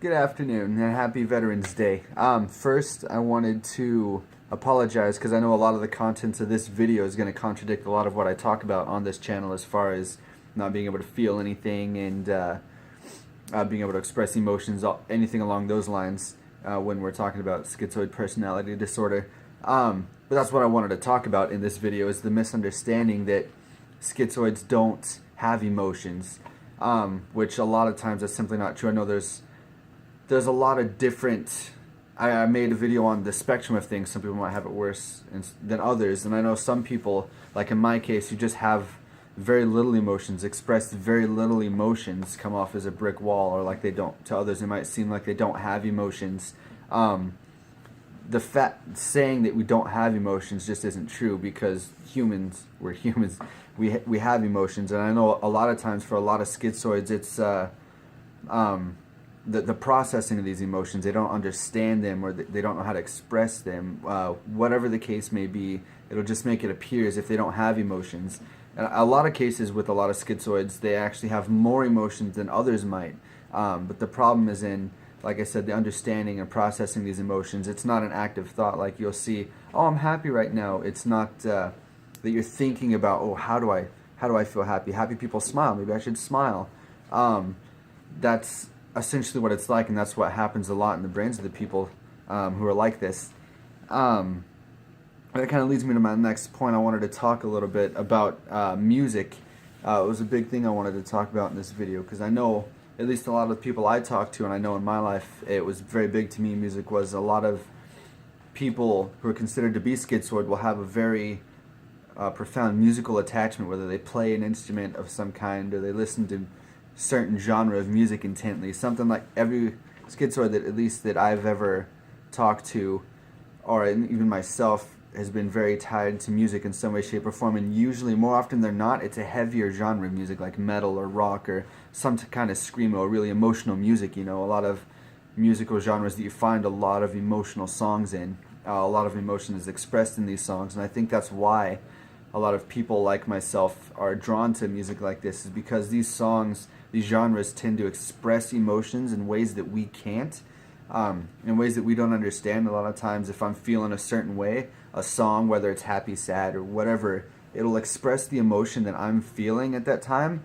Good afternoon and happy Veterans Day. First, I wanted to apologize because I know a lot of the contents of this video is going to contradict a lot of what I talk about on this channel as far as not being able to feel anything and being able to express emotions, anything along those lines when we're talking about schizoid personality disorder. But that's what I wanted to talk about in this video is the misunderstanding that schizoids don't have emotions, which a lot of times is simply not true. I know there's a lot of different. I made a video on the spectrum of things. Some people might have it worse than others, and I know some people, like in my case, who just have very little emotions, express very little emotions, come off as a brick wall, or like they don't. To others, it might seem like they don't have emotions. The saying that we don't have emotions just isn't true, because we're humans, we have emotions, and I know a lot of times for a lot of schizoids, it's the processing of these emotions, they don't understand them, or they don't know how to express them. Whatever the case may be, it'll just make it appear as if they don't have emotions. And a lot of cases with a lot of schizoids, they actually have more emotions than others might. But the problem is in, like I said, the understanding and processing these emotions. It's not an active thought like you'll see, oh, I'm happy right now. It's not that you're thinking about, oh, how do I feel happy? Happy people smile. Maybe I should smile. That's essentially what it's like, and that's what happens a lot in the brains of the people who are like this. That kind of leads me to my next point. I wanted to talk a little bit about music. It was a big thing I wanted to talk about in this video, because I know at least a lot of the people I talk to, and I know in my life it was very big to me. Music was a lot of people who are considered to be schizoid will have a very profound musical attachment, whether they play an instrument of some kind or they listen to certain genre of music intently. Something like every schizoid that at least that I've ever talked to, or even myself, has been very tied to music in some way, shape, or form. And usually, more often than not, it's a heavier genre of music, like metal or rock or some kind of screamo, or really emotional music. You know, a lot of musical genres that you find a lot of emotional songs in. A lot of emotion is expressed in these songs, and I think that's why a lot of people like myself are drawn to music like this, is because these songs, these genres tend to express emotions in ways that we can't, in ways that we don't understand. A lot of times if I'm feeling a certain way, a song, whether it's happy, sad, or whatever, it'll express the emotion that I'm feeling at that time,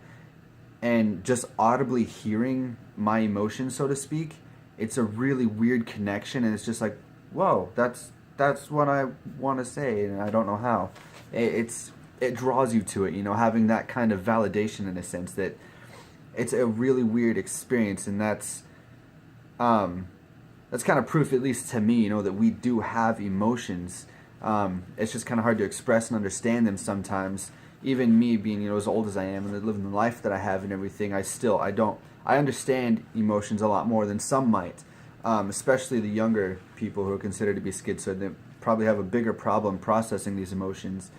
and just audibly hearing my emotion, so to speak, it's a really weird connection, and it's just like, whoa, that's what I want to say, and I don't know how. It draws you to it, you know, having that kind of validation in a sense that it's a really weird experience, and that's kind of proof, at least to me, you know, that we do have emotions. It's just kind of hard to express and understand them sometimes. Even me being, you know, as old as I am and living the life that I have and everything, I understand emotions a lot more than some might. Especially the younger people who are considered to be schizoid, they probably have a bigger problem processing these emotions.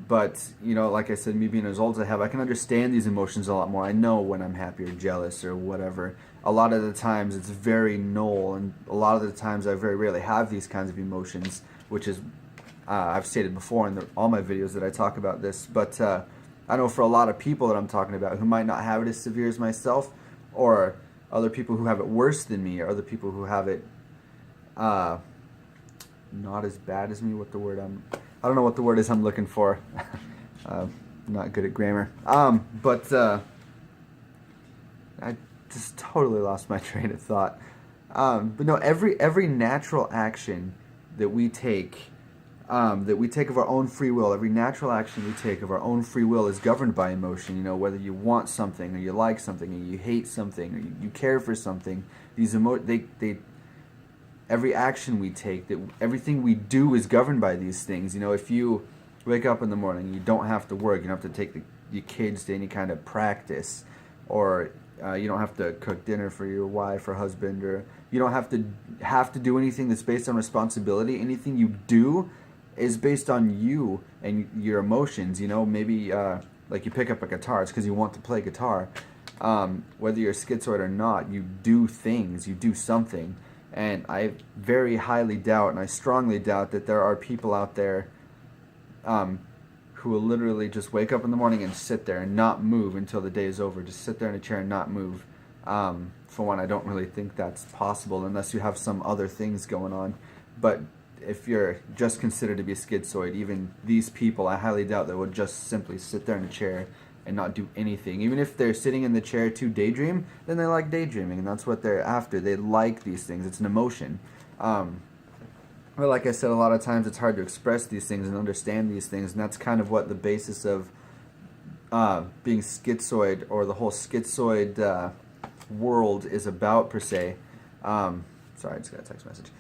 But, you know, like I said, me being as old as I have, I can understand these emotions a lot more. I know when I'm happy or jealous or whatever. A lot of the times it's very null, and a lot of the times I very rarely have these kinds of emotions, which is, I've stated before in all my videos that I talk about this. But I know for a lot of people that I'm talking about who might not have it as severe as myself, or other people who have it worse than me, or other people who have it not as bad as me. I don't know what the word is I'm looking for. I'm not good at grammar. But I just totally lost my train of thought. But no, every natural action that we take of our own free will, every natural action we take of our own free will is governed by emotion. You know, whether you want something, or you like something, or you hate something, or you care for something, every action we take, that everything we do is governed by these things. You know, if you wake up in the morning, you don't have to work, you don't have to take your kids to any kind of practice, or you don't have to cook dinner for your wife or husband, or you don't have to do anything that's based on responsibility. Anything you do is based on you and your emotions. You know, maybe like you pick up a guitar, it's because you want to play guitar. Whether you're schizoid or not, you do things, you do something. And I very highly doubt, and I strongly doubt, that there are people out there who will literally just wake up in the morning and sit there and not move until the day is over. Just sit there in a chair and not move. For one, I don't really think that's possible unless you have some other things going on. But if you're just considered to be schizoid, even these people, I highly doubt they would just simply sit there in a chair and not do anything. Even if they're sitting in the chair to daydream, then they like daydreaming, and that's what they're after. They like these things. It's an emotion. But like I said, a lot of times it's hard to express these things and understand these things, and that's kind of what the basis of being schizoid, or the whole schizoid world, is about, per se. Sorry, I just got a text message.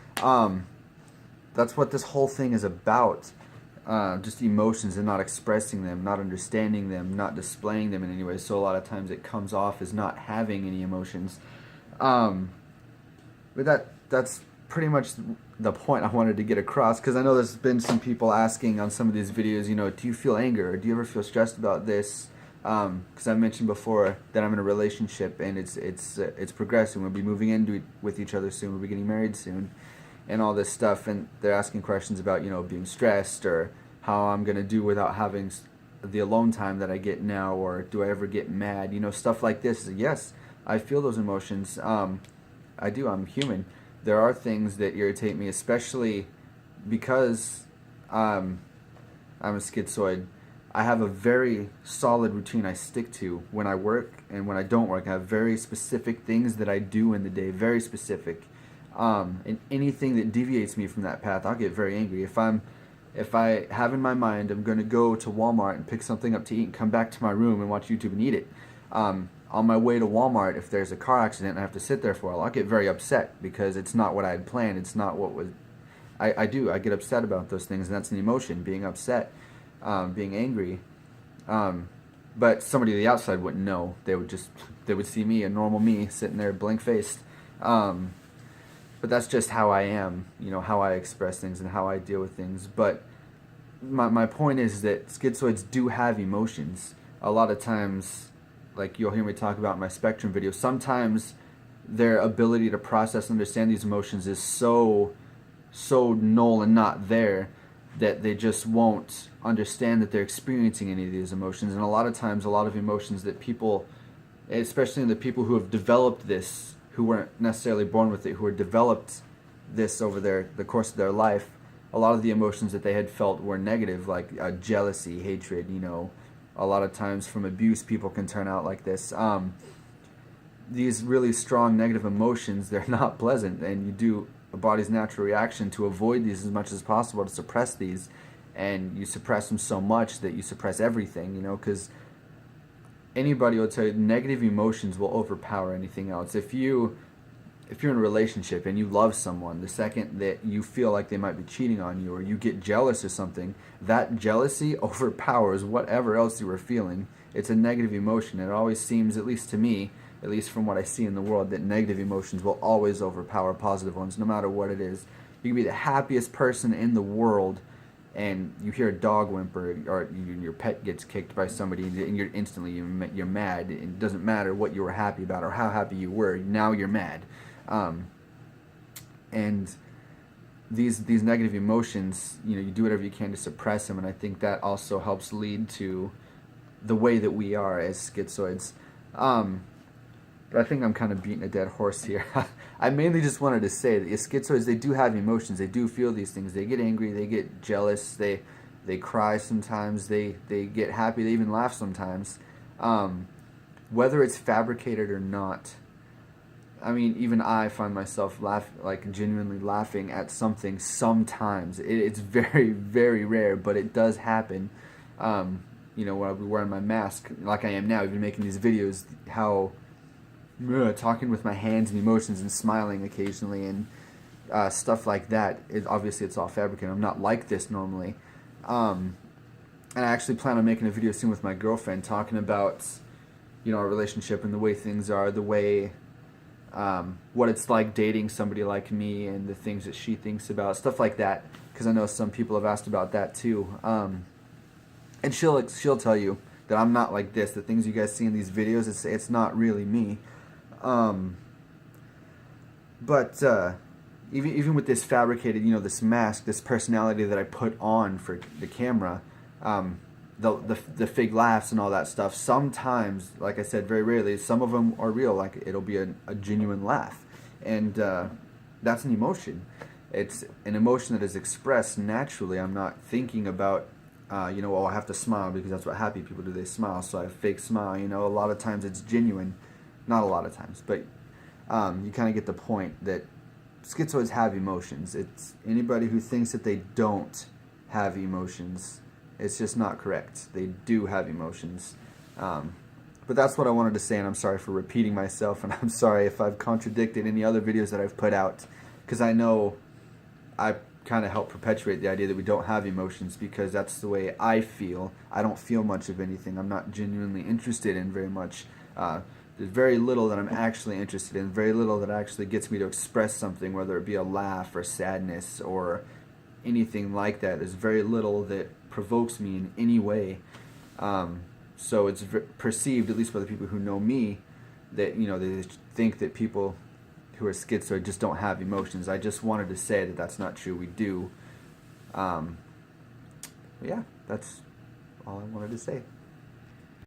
That's what this whole thing is about. Just emotions and not expressing them, not understanding them, not displaying them in any way. So a lot of times it comes off as not having any emotions. But that's pretty much the point I wanted to get across, because I know there's been some people asking on some of these videos, you know, do you feel anger, or do you ever feel stressed about this? Because I mentioned before that I'm in a relationship, and it's progressing. We'll be moving in with each other soon. We'll be getting married soon, and all this stuff. And they're asking questions about, you know, being stressed, or how I'm gonna do without having the alone time that I get now, or do I ever get mad? You know, stuff like this. Yes, I feel those emotions. I do. I'm human. There are things that irritate me, especially because I'm a schizoid. I have a very solid routine I stick to when I work and when I don't work. I have very specific things that I do in the day, very specific. And anything that deviates me from that path, I'll get very angry. If I have in my mind I'm going to go to Walmart and pick something up to eat and come back to my room and watch YouTube and eat it, on my way to Walmart, if there's a car accident and I have to sit there for a while, I'll get very upset, because it's not what I had planned. It's not what was... I get upset about those things, and that's an emotion, being upset, being angry. But somebody on the outside wouldn't know. They would see me, a normal me, sitting there blank-faced. But that's just how I am, you know, how I express things and how I deal with things. But my point is that schizoids do have emotions. A lot of times, like you'll hear me talk about in my spectrum video, sometimes their ability to process and understand these emotions is so null and not there, that they just won't understand that they're experiencing any of these emotions. And a lot of times, a lot of emotions that people, especially the people who have developed this, who weren't necessarily born with it, who have developed this over the course of their life, a lot of the emotions that they had felt were negative, like jealousy, hatred, you know. A lot of times from abuse, people can turn out like this. These really strong negative emotions, they're not pleasant, and you do a body's natural reaction to avoid these as much as possible, to suppress these, and you suppress them so much that you suppress everything, you know, because anybody will tell you negative emotions will overpower anything else. If you're in a relationship and you love someone, the second that you feel like they might be cheating on you, or you get jealous or something, that jealousy overpowers whatever else you were feeling. It's a negative emotion. It always seems, at least to me, at least from what I see in the world, that negative emotions will always overpower positive ones, no matter what it is. You can be the happiest person in the world, and you hear a dog whimper, or your pet gets kicked by somebody, and you're instantly you're mad. It doesn't matter what you were happy about or how happy you were. Now you're mad. And these negative emotions, you know, you do whatever you can to suppress them, and I think that also helps lead to the way that we are as schizoids. But I think I'm kind of beating a dead horse here. I mainly just wanted to say that schizoids, they do have emotions. They do feel these things. They get angry. They get jealous. They cry sometimes. They get happy. They even laugh sometimes. Whether it's fabricated or not, I mean, even I find myself genuinely laughing at something sometimes. It's very, very rare, but it does happen. You know, when I'll be wearing my mask, like I am now, even making these videos, how talking with my hands and emotions and smiling occasionally and stuff like that. Obviously, it's all fabricated. I'm not like this normally. And I actually plan on making a video soon with my girlfriend, talking about, you know, our relationship and the way things are, the way, what it's like dating somebody like me, and the things that she thinks about, stuff like that. Because I know some people have asked about that too. And she'll tell you that I'm not like this. The things you guys see in these videos, it's not really me. But even with this fabricated, you know, this mask, this personality that I put on for the camera, the fake laughs and all that stuff. Sometimes, like I said, very rarely, some of them are real. Like it'll be a genuine laugh, and that's an emotion. It's an emotion that is expressed naturally. I'm not thinking about, oh, I have to smile because that's what happy people do. They smile, so I fake smile. A lot of times it's genuine. Not a lot of times, but you kind of get the point that schizoids have emotions. It's anybody who thinks that they don't have emotions, it's just not correct. They do have emotions. But that's what I wanted to say, and I'm sorry for repeating myself, and I'm sorry if I've contradicted any other videos that I've put out, because I know I kind of help perpetuate the idea that we don't have emotions, because that's the way I feel. I don't feel much of anything. I'm not genuinely interested in very much. There's very little that I'm actually interested in, very little that actually gets me to express something, whether it be a laugh or sadness or anything like that. There's very little that provokes me in any way. So it's perceived, at least by the people who know me, that they think that people who are schizoid just don't have emotions. I just wanted to say that that's not true. We do. Yeah, that's all I wanted to say.